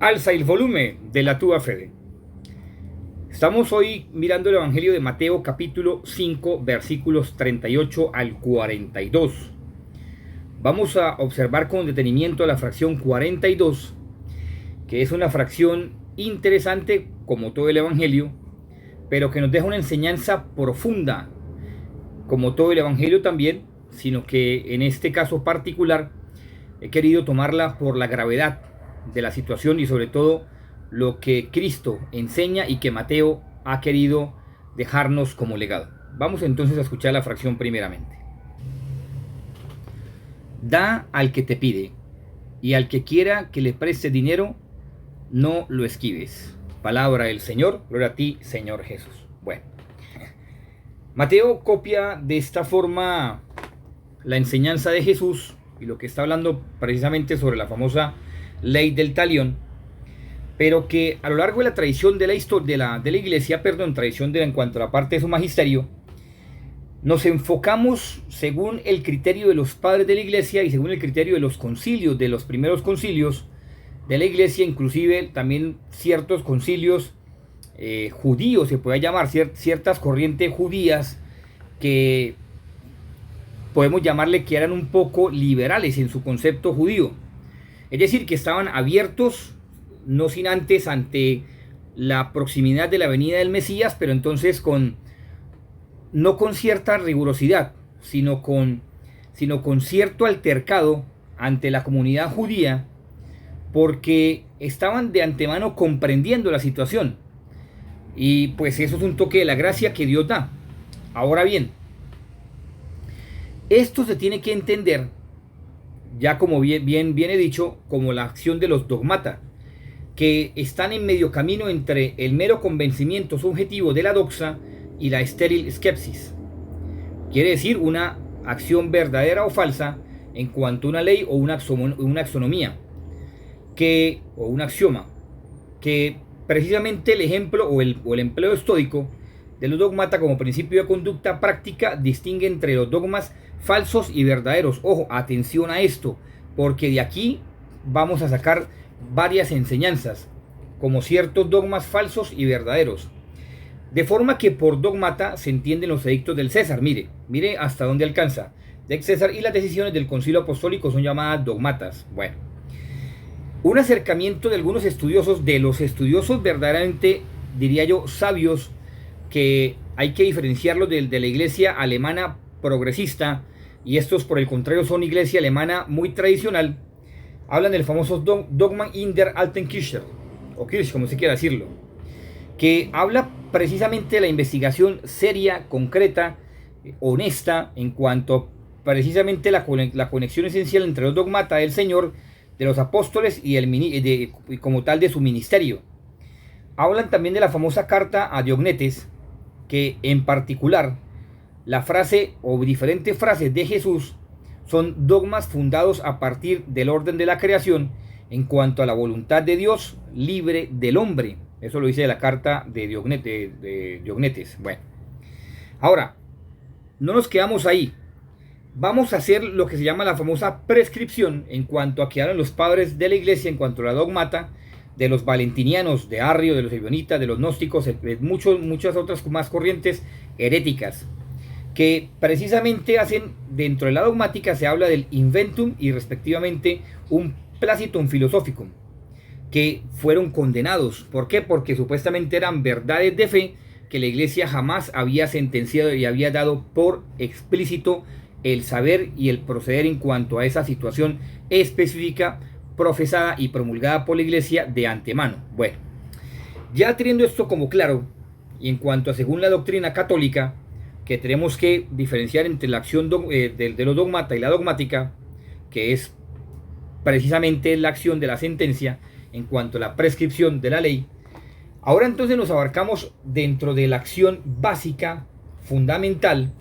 Alza el volumen de la tua fede. Estamos hoy mirando el Evangelio de Mateo capítulo 5 versículos 38 al 42. Vamos a observar con detenimiento la fracción 42, que es una fracción interesante como todo el Evangelio, pero que nos deja una enseñanza profunda, como todo el Evangelio también, sino que en este caso particular he querido tomarla por la gravedad de la situación y sobre todo lo que Cristo enseña y que Mateo ha querido dejarnos como legado. Vamos entonces a escuchar la fracción primeramente. Da al que te pide, y al que quiera que le preste dinero, no lo esquives. Palabra del Señor, gloria a ti, Señor Jesús. Bueno, Mateo copia de esta forma la enseñanza de Jesús y lo que está hablando precisamente sobre la famosa ley del talión, pero que a lo largo de la tradición de la historia de la iglesia, tradición en cuanto a la parte de su magisterio, nos enfocamos según el criterio de los padres de la iglesia y según el criterio de los concilios, de los primeros concilios de la iglesia, inclusive también ciertos concilios judíos, se puede llamar, ciertas corrientes judías que podemos llamarle que eran un poco liberales en su concepto judío. Es decir, que estaban abiertos, no sin antes, ante la proximidad de la venida del Mesías, pero entonces no con cierta rigurosidad, sino con cierto altercado ante la comunidad judía, porque estaban de antemano comprendiendo la situación. Y pues eso es un toque de la gracia que Dios da. Ahora bien, esto se tiene que entender, ya como bien he dicho, como la acción de los dogmata, que están en medio camino entre el mero convencimiento subjetivo de la doxa y la estéril skepsis. Quiere decir una acción verdadera o falsa en cuanto a una ley o una axonomía, o un axioma, que precisamente el ejemplo o el empleo estoico de los dogmata como principio de conducta práctica distingue entre los dogmas falsos y verdaderos. Ojo, atención a esto, porque de aquí vamos a sacar varias enseñanzas, como ciertos dogmas falsos y verdaderos. De forma que por dogmata se entienden los edictos del César. Mire hasta dónde alcanza. De César, y las decisiones del Concilio Apostólico son llamadas dogmatas. Bueno, un acercamiento de algunos estudiosos, de los estudiosos verdaderamente, diría yo, sabios, que hay que diferenciarlos de la iglesia alemana progresista, y estos por el contrario son iglesia alemana muy tradicional. Hablan del famoso Dogma in der alten Kirche, o Kirche, como se quiera decirlo, que habla precisamente de la investigación seria, concreta, honesta, en cuanto precisamente la conexión esencial entre los dogmata del Señor, de los apóstoles y como tal de su ministerio. Hablan también de la famosa carta a Diognetes, que en particular la frase o diferentes frases de Jesús son dogmas fundados a partir del orden de la creación en cuanto a la voluntad de Dios libre del hombre. Eso lo dice la carta de Diognetes. Bueno, ahora, no nos quedamos ahí. Vamos a hacer lo que se llama la famosa prescripción en cuanto a que hablan los padres de la iglesia en cuanto a la dogmata, de los valentinianos, de Arrio, de los ebionitas, de los gnósticos, muchas otras más corrientes heréticas, que precisamente hacen, dentro de la dogmática se habla del inventum y respectivamente un placitum philosophicum, que fueron condenados. ¿Por qué? Porque supuestamente eran verdades de fe que la iglesia jamás había sentenciado y había dado por explícito el saber y el proceder en cuanto a esa situación específica profesada y promulgada por la iglesia de antemano. Bueno, ya teniendo esto como claro, y en cuanto a según la doctrina católica, que tenemos que diferenciar entre la acción de los dogmata y la dogmática, que es precisamente la acción de la sentencia en cuanto a la prescripción de la ley. Ahora entonces nos abarcamos dentro de la acción básica, fundamental.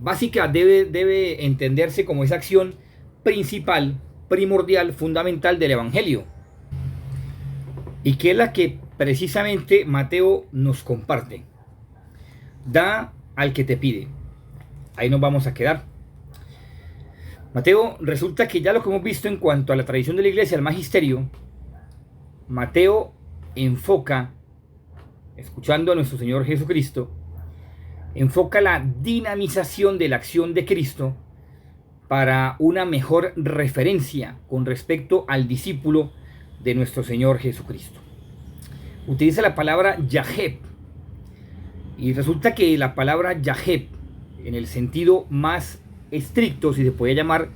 Básica debe entenderse como esa acción principal, primordial, fundamental del Evangelio, y que es la que precisamente Mateo nos comparte. Da al que te pide. Ahí nos vamos a quedar. Mateo, resulta que ya lo que hemos visto en cuanto a la tradición de la iglesia, el magisterio, Mateo enfoca, escuchando a nuestro Señor Jesucristo, enfoca la dinamización de la acción de Cristo para una mejor referencia con respecto al discípulo de nuestro Señor Jesucristo. Utiliza la palabra Yaheb, y resulta que la palabra Yaheb, en el sentido más estricto, si se puede llamar,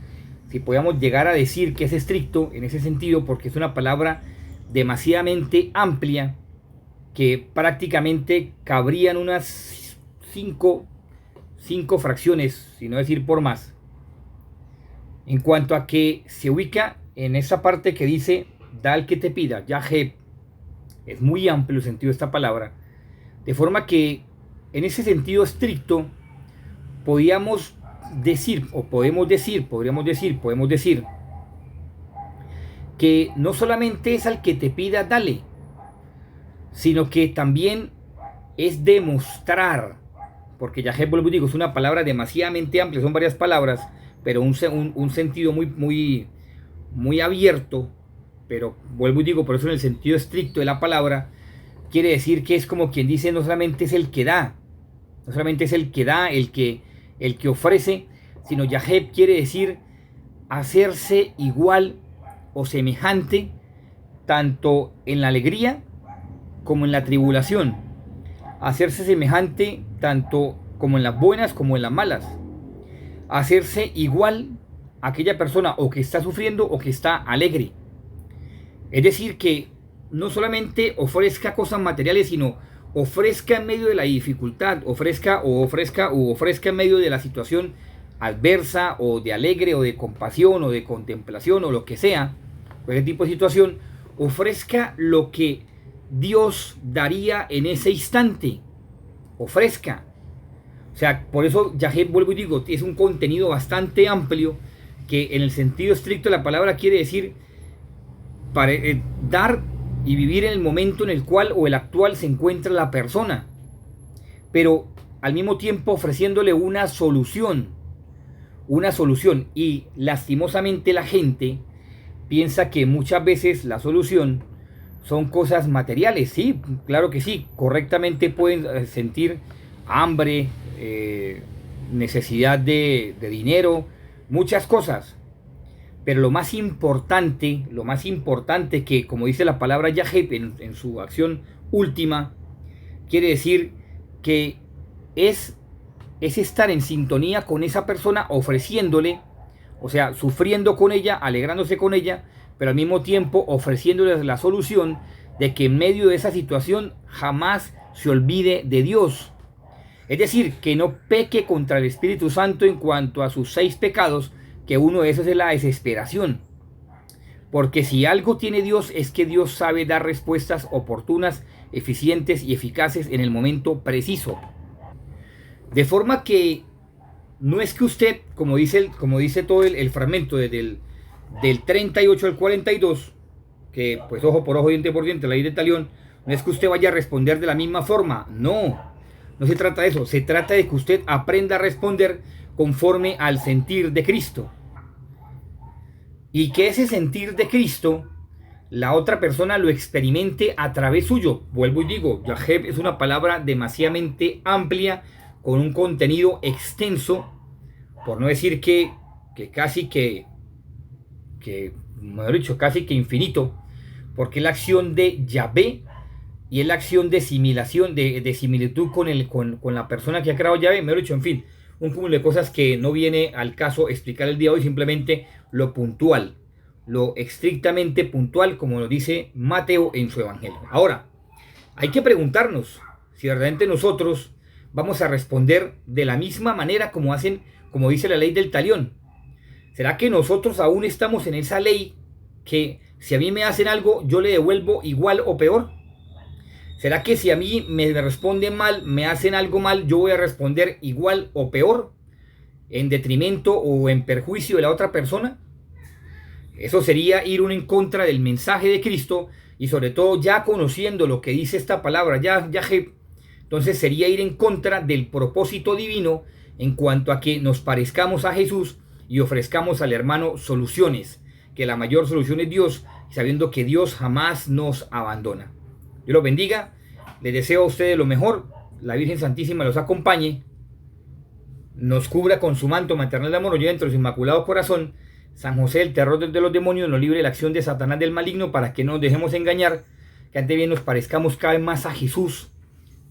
si podíamos llegar a decir que es estricto en ese sentido, porque es una palabra demasiadamente amplia, que prácticamente cabrían unas cinco fracciones, si no decir por más, en cuanto a que se ubica en esa parte que dice, da al que te pida, Yaheb. Es muy amplio el sentido de esta palabra, de forma que en ese sentido estricto podemos decir que no solamente es al que te pida, dale, sino que también es demostrar, porque Yaheb, vuelvo y digo, es una palabra demasiadamente amplia, son varias palabras, pero un sentido muy abierto, pero vuelvo y digo, por eso en el sentido estricto de la palabra, quiere decir que es como quien dice, no solamente es el que da, el que ofrece, sino Yaheb quiere decir hacerse igual o semejante, tanto en la alegría como en la tribulación, hacerse semejante tanto como en las buenas como en las malas, hacerse igual a aquella persona o que está sufriendo o que está alegre. Es decir, que no solamente ofrezca cosas materiales, sino ofrezca en medio de la dificultad, ofrezca en medio de la situación adversa o de alegre o de compasión o de contemplación o lo que sea, cualquier tipo de situación, ofrezca lo que Dios daría en ese instante, ofrezca. O sea, por eso Yaheb, vuelvo y digo, es un contenido bastante amplio que en el sentido estricto de la palabra quiere decir para dar y vivir en el momento en el cual o el actual se encuentra la persona, pero al mismo tiempo ofreciéndole una solución, y lastimosamente la gente piensa que muchas veces la solución son cosas materiales. Sí, claro que sí, correctamente pueden sentir hambre, necesidad de dinero, muchas cosas. Pero lo más importante que, como dice la palabra Yaheb en su acción última, quiere decir que es estar en sintonía con esa persona, ofreciéndole, o sea, sufriendo con ella, alegrándose con ella, pero al mismo tiempo ofreciéndole la solución de que en medio de esa situación jamás se olvide de Dios. Es decir, que no peque contra el Espíritu Santo en cuanto a sus 6 pecados, que uno de esos es la desesperación. Porque si algo tiene Dios es que Dios sabe dar respuestas oportunas, eficientes y eficaces en el momento preciso. De forma que no es que usted, como dice todo el fragmento del 38 al 42, que pues ojo por ojo, diente por diente, la ley del talión, no es que usted vaya a responder de la misma forma, no se trata de eso, se trata de que usted aprenda a responder conforme al sentir de Cristo. Y que ese sentir de Cristo, la otra persona lo experimente a través suyo. Vuelvo y digo, Yaheb es una palabra demasiadamente amplia, con un contenido extenso, por no decir que casi mejor dicho, casi que infinito, porque es la acción de Yahvé y es la acción de similitud con la persona que ha creado Yahvé, mejor dicho, en fin, un cúmulo de cosas que no viene al caso explicar el día de hoy, simplemente lo puntual, lo estrictamente puntual, como lo dice Mateo en su evangelio. Ahora, hay que preguntarnos si realmente nosotros vamos a responder de la misma manera como dice la ley del talión. ¿Será que nosotros aún estamos en esa ley que si a mí me hacen algo, yo le devuelvo igual o peor? ¿Será que si a mí me responden mal, me hacen algo mal, yo voy a responder igual o peor, en detrimento o en perjuicio de la otra persona? Eso sería ir en contra del mensaje de Cristo, y sobre todo ya conociendo lo que dice esta palabra, Yaheb, entonces sería ir en contra del propósito divino en cuanto a que nos parezcamos a Jesús y ofrezcamos al hermano soluciones, que la mayor solución es Dios, sabiendo que Dios jamás nos abandona. Dios los bendiga, les deseo a ustedes lo mejor, la Virgen Santísima los acompañe, nos cubra con su manto maternal de amor, nos lleve entre su inmaculado corazón. San José, el terror de los demonios, nos libre de la acción de Satanás del maligno, para que no nos dejemos engañar, que ante bien nos parezcamos cada vez más a Jesús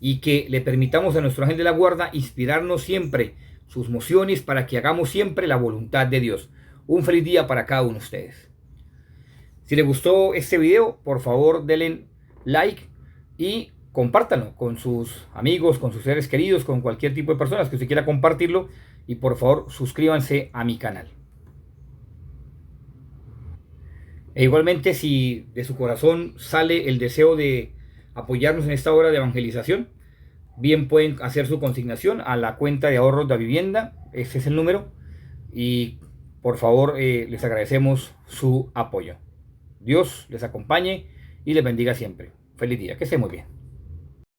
y que le permitamos a nuestro ángel de la guarda inspirarnos siempre sus mociones para que hagamos siempre la voluntad de Dios. Un feliz día para cada uno de ustedes. Si les gustó este video, por favor denle like y compártanlo con sus amigos, con sus seres queridos, con cualquier tipo de personas que usted quiera compartirlo. Y por favor suscríbanse a mi canal. E igualmente, si de su corazón sale el deseo de apoyarnos en esta obra de evangelización, bien pueden hacer su consignación a la cuenta de ahorros de vivienda. Ese es el número. Y por favor, les agradecemos su apoyo. Dios les acompañe y les bendiga siempre. Feliz día, que estén muy bien.